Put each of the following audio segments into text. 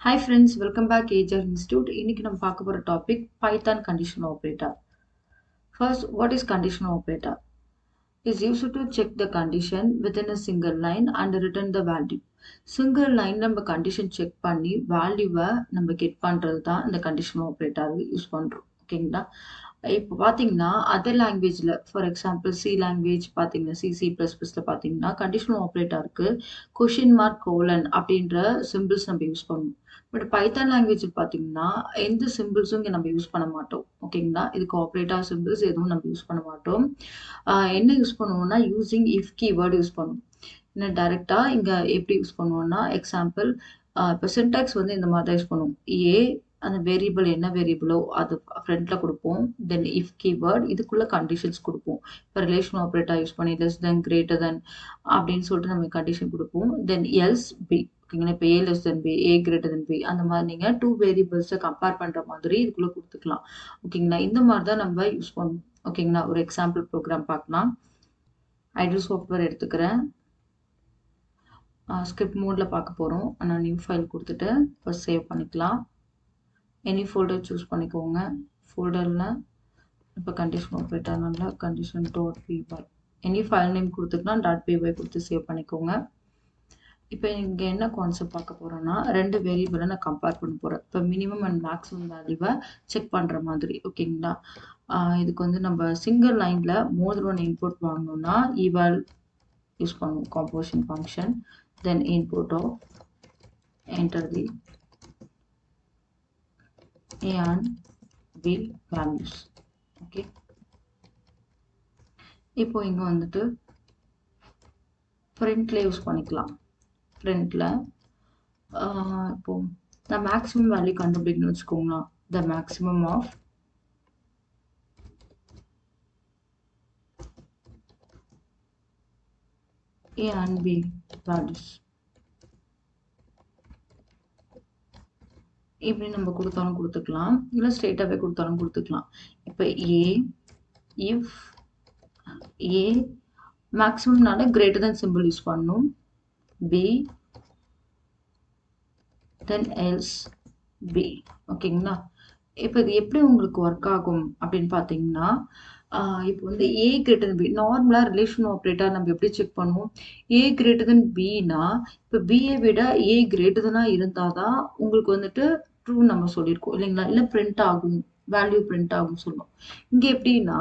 Hi friends, welcome back AJR Institute. இன்னைக்கு நம்ம பார்க்க போற topic Python conditional operator. First, what is conditional operator? Is used to check the condition within a single line and return the value. Single line நம்ம condition check பண்ணி வேல்யூவை நம்ம get பண்றது தான் இந்த conditional operator யூஸ் பண்றோம். ஓகேங்களா? இப்போ பார்த்தீங்கன்னா அதர் லாங்குவேஜில் ஃபார் எக்ஸாம்பிள் சி லாங்குவேஜ் பார்த்தீங்கன்னா சி++ல பார்த்தீங்கன்னா கண்டிஷனல் ஆப்ரேட்டருக்கு கொஷின் மார்க் கோலன் அப்படின்ற சிம்பிள்ஸ் நம்ம யூஸ் பண்ணுவோம். பட் பைத்தான் லாங்குவேஜ் பார்த்தீங்கன்னா எந்த சிம்பிள்ஸும் இங்கே நம்ம யூஸ் பண்ண மாட்டோம். ஓகேங்களா, இதுக்கு ஆப்ரேட்டர் சிம்பிள்ஸ் எதுவும் நம்ம யூஸ் பண்ண மாட்டோம். என்ன யூஸ் பண்ணுவோம்னா யூஸிங் இஃப் கீவேர்டு யூஸ் பண்ணுவோம். இன்னும் டைரெக்டாக இங்கே எப்படி யூஸ் பண்ணுவோம்னா எக்ஸாம்பிள் இப்போ சின்டாக்ஸ் வந்து இந்த மாதிரி தான் யூஸ் பண்ணுவோம். ஏ அந்த வேரியபிள் என்ன வேரியபிளோ அது ஃப்ரண்ட்ல கொடுப்போம். தென் இஃப் கீவேர்ட் இதுக்குள்ள கண்டிஷன்ஸ் கொடுப்போம். இப்போ ரிலேஷன் ஆப்ரேட்டர் யூஸ் பண்ணி லெஸ் தென் கிரேட்டர் தென் அப்படின்னு சொல்லிட்டு நம்ம கண்டிஷன் கொடுப்போம். தென் எல்ஸ் பி ஓகேங்களா, இப்போ A less than B, A greater than B, அந்த மாதிரி நீங்கள் டூ வேரியபிள்ஸை கம்பேர் பண்ணுற மாதிரி இதுக்குள்ளே கொடுத்துக்கலாம். ஓகேங்களா, இந்த மாதிரி தான் நம்ம யூஸ் பண்ணுவோம். ஓகேங்களா, ஒரு எக்ஸாம்பிள் ப்ரோக்ராம் பார்க்கலாம். ஐடியல் சாஃப்ட்வேர் எடுத்துக்கிறேன். ஸ்கிரிப்ட் மோடில் பார்க்க போகிறோம். ஆனால் நியூ ஃபைல் கொடுத்துட்டு ஃபர்ஸ்ட் சேவ் பண்ணிக்கலாம். எனி ஃபோல்டர் சூஸ் பண்ணிக்கோங்க. ஃபோல்டரில் இப்போ கண்டிஷன் ஆப்ரேட்டர்னால condition .py any file name கொடுத்துக்கலாம். .py கொடுத்து சேவ் பண்ணிக்கோங்க. இப்போ இங்கே என்ன கான்செப்ட் பார்க்க போகிறோன்னா ரெண்டு வேரியபிளை நான் கம்பேர் பண்ண போகிறேன். இப்போ மினிமம் அண்ட் மேக்ஸிமம் வேல்யூவை செக் பண்ணுற மாதிரி. ஓகேங்களா, இதுக்கு வந்து நம்ம சிங்கிள் லைனில் மோர் தென் ஒன் இன்புட் வாங்கணும்னா eval யூஸ் பண்ணுவோம், composition function. Then input of enter the A and B values. Okay, இப்போ இங்க வந்துட்டு பிரிண்ட்ல யூஸ் பண்ணிக்கலாம். பிரிண்ட்ல இப்போ நான் மேக்ஸிமம் வேல்யூ கண்டுபிடிக்கணும்னு வச்சுக்கோங்களா. The maximum of A and B values இப்படி நம்ம கொடுத்தாலும் கொடுத்துக்கலாம், இல்லை ஸ்ட்ரெயிட்டாகவே கொடுத்தாலும் கொடுத்துக்கலாம். இப்போ ஏ இஃப் ஏ மேக்ஸிமம்னால கிரேட்டர் தென் சிம்பிள் யூஸ் பண்ணணும். B then else B. ஓகேங்களா, இப்போ இது எப்படி உங்களுக்கு ஒர்க் ஆகும் அப்படின்னு பார்த்தீங்கன்னா இப்போ வந்து ஏ கிரேட்டர் தென் பி நார்மலாக ரிலேஷன் ஆப்ரேட்டர் நம்ம எப்படி செக் பண்ணுவோம். ஏ கிரேட்டர் தென் பினா இப்போ பியை விட ஏ கிரேட்டர் தெனாக இருந்தால் தான் உங்களுக்கு வந்துட்டு ட்ரூ நம்ம சொல்லியிருக்கோம் இல்லைங்களா, இல்லை பிரிண்ட் ஆகும், வேல்யூ பிரிண்ட் ஆகும் சொல்லுவோம். இங்கே எப்படின்னா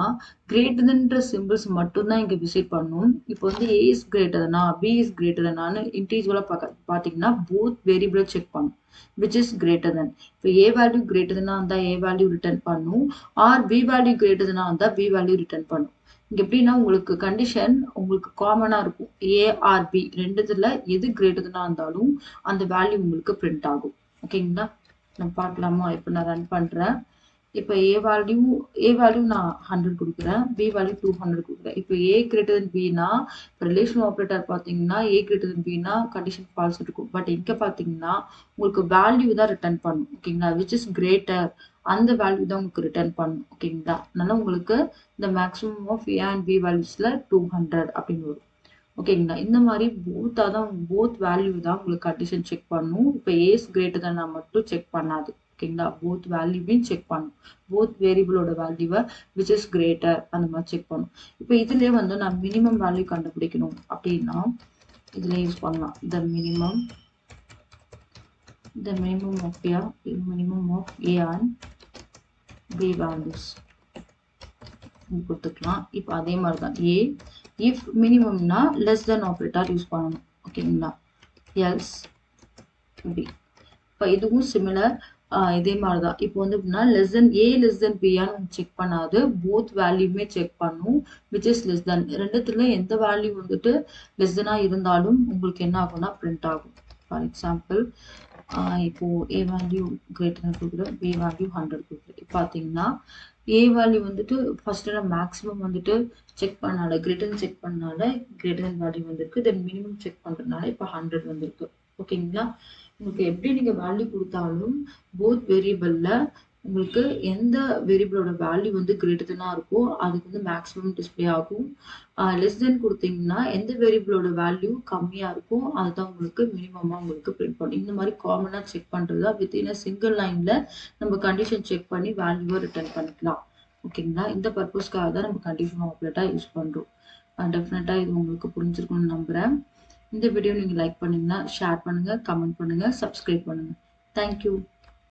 கிரேட்டர் தென்ற சிம்பிள்ஸ் மட்டும்தான் இங்கே விசிட் பண்ணும். இப்போ வந்து A is greater than B is greater தெனான்னு இன்டிவிஜுவலாக பார்த்தீங்கன்னா போத் வேரியபிளை செக் பண்ணும் which is greater than. இப்போ a value greater than அந்த a value return பண்ணும், or b value greater than அந்த b value return பண்ணும். இங்க எப்படின்னா உங்களுக்கு கண்டிஷன் உங்களுக்கு காமனா இருக்கும். a or b ரெண்டுத்துல எது greater than இருந்தாலும் அந்த வேல்யூ உங்களுக்கு பிரிண்ட் ஆகும். ஓகேங்களா, நம்ம பார்க்கலாமா. இப்போ நான் ரன் பண்றேன். இப்போ a value நான் 100 கொடுக்குறேன், b value 200 கொடுக்குறேன். இப்போ a greater than b னா இப்போ ரிலேஷன் ஆப்ரேட்டர் பார்த்தீங்கன்னா a greater than b னா கண்டிஷன் ஃபால்ஸ் இருக்கும். பட் இங்கே பார்த்தீங்கன்னா உங்களுக்கு வேல்யூ தான் ரிட்டர்ன் பண்ணும். ஓகேங்களா, விச் இஸ் கிரேட்டர் அந்த வேல்யூ தான் உங்களுக்கு ரிட்டர்ன் பண்ணும். ஓகேங்களா, அதனால உங்களுக்கு இந்த maximum of a and b வேல்யூஸ்ல 200 அப்படின்னு வரும். ஓகேங்களா, இந்த மாதிரி போத் வேல்யூ தான் உங்களுக்கு கண்டிஷன் செக் பண்ணும். இப்போ ஏஸ் கிரேட்டர் தான் மட்டும் செக் பண்ணாது. ஓகேங்களா, போத் வேல்யூவே செக் பண்ணும். போத் வேரியபிளோட வேல்யூவை விச் இஸ் கிரேட்டர் அந்த மாதிரி செக் பண்ணும். இப்போ இதுலேயே வந்து நான் மினிமம் வேல்யூ கண்டுபிடிக்கணும் அப்படின்னா இதுல யூஸ் பண்ணலாம். த minimum of A and B values கொடுத்துக்கலாம். இப்போ அதே மாதிரி தான் A if minimumனா less than operator use பண்ணணும். ஓகேங்களா, else B. இப்போ இதுவும் சிமிலர், இதே மாதிரி தான். இப்போ வந்து எப்படின்னா less than B ஆன்னு செக் பண்ணாது, போத் வேல்யூமே செக் பண்ணும் which is less than. ரெண்டுத்துல எந்த வேல்யூ வந்துட்டு less than இருந்தாலும் உங்களுக்கு என்ன ஆகும்னா பிரிண்ட் ஆகும். ஃபார் எக்ஸாம்பிள் இப்போ a வேல்யூ கிரேட்டர் கொடுக்குறேன், b வேல்யூ 100 கொடுக்குறேன். பார்த்தீங்கன்னா a வேல்யூ வந்துட்டு ஃபர்ஸ்ட் நான் மேக்ஸிமம் வந்துட்டு செக் பண்ணால கிரேட்டர் செக் பண்ணால கிரேட்டர் வேல்யூ வந்திருக்கு. தென் மினிமம் செக் பண்றதுனால இப்போ 100 வந்திருக்கு. ஓகேங்களா, உங்களுக்கு எப்படி நீங்க வேல்யூ கொடுத்தாலும் போத் வேரியபிள்ல உங்களுக்கு எந்த வேரியபிளோட வேல்யூ வந்து கிரேட்டர் தெனா இருக்கோ அதுக்கு வந்து மேக்ஸிமம் டிஸ்ப்ளே ஆகும். லெஸ் தென் குடுத்தீங்கன்னா, எந்த வேரியபிளோட வேல்யூ கம்மியா இருக்கோ அதுதான் உங்களுக்கு மினிமமா உங்களுக்கு பிரிண்ட் பண்ணும். இந்த மாரி காமனா செக் பண்றது தான் வித்தின் அ சிங்கிள் லைன்ல நம்ம கண்டிஷன் செக் பண்ணி வேல்யூவ ரிட்டர்ன் பண்ணிக்கலாம். ஓகேங்களா? இந்த பர்ப்பஸ்க்காக தான் நம்ம கண்டிஷனல் ஆப்பரேட்டர் யூஸ் பண்றோம். டெஃபினட்டா இது உங்களுக்கு புரிஞ்சிருக்கும்னு நம்புறேன். இந்த வீடியோ நீங்க லைக் பண்ணீங்கன்னா, ஷேர் பண்ணுங்க, கமெண்ட் பண்ணுங்க, சப்ஸ்கிரைப் பண்ணுங்க. Thank you.